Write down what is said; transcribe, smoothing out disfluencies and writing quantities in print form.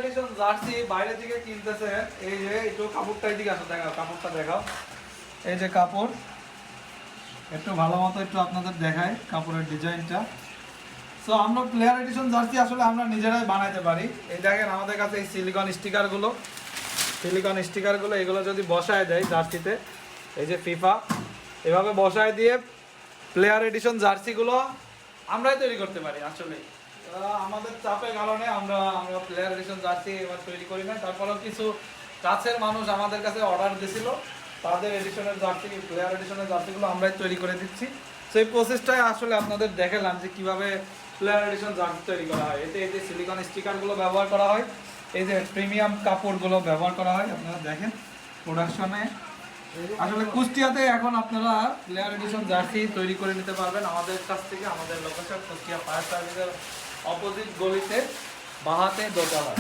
Addition jersey বাইরে থেকে কিনতেছে, এই যে একটু কাপড়টা এদিকে আসো, দেখাও কাপড়টা দেখাও। এই যে কাপড়, একটু ভালো মতো একটু আপনাদের দেখায় কাপড়ের ডিজাইনটা। সো আমরা প্লেয়ার এডিশন জার্সি আসলে আমরা নিজেরাই বানাইতে পারি। এই দেখেন আমাদের কাছে এই সিলিকন স্টিকারগুলো এগুলো যদি বসায় দেয় জার্সিতে, এই যে ফিফা এভাবে বসায় দিয়ে প্লেয়ার এডিশন জার্সিগুলো আমরাই তৈরি করতে পারি। আসলে আমাদের চাপের কারণে আমরা প্লেয়ার এডিশন জার্সি এবার তৈরি করি না। তারপরেও কিছু কাছের মানুষ আমাদের কাছে অর্ডার দিয়েছিল, তাদের এডিশনের জার্সি, প্লেয়ার এডিশনের জার্সিগুলো আমরাই তৈরি করে দিচ্ছি। সেই প্রসেসটাই আসলে আপনাদের দেখালাম যে কীভাবে প্লেয়ার এডিশন জার্সি তৈরি করা হয়। এতে এই যে সিলিকন স্টিকারগুলো ব্যবহার করা হয়, এই যে প্রিমিয়াম কাপড়গুলো ব্যবহার করা হয়। আপনারা দেখেন প্রোডাকশনে আসলে কুষ্টিয়াতে এখন আপনারা প্লেয়ার এডিশন জার্সি তৈরি করে নিতে পারবেন আমাদের কাছ থেকে। আমাদের লোকেশন কুষ্টিয়া ফায়ার সার্ভিসের অপোজিট গলিতে বাহাতে দোতলা।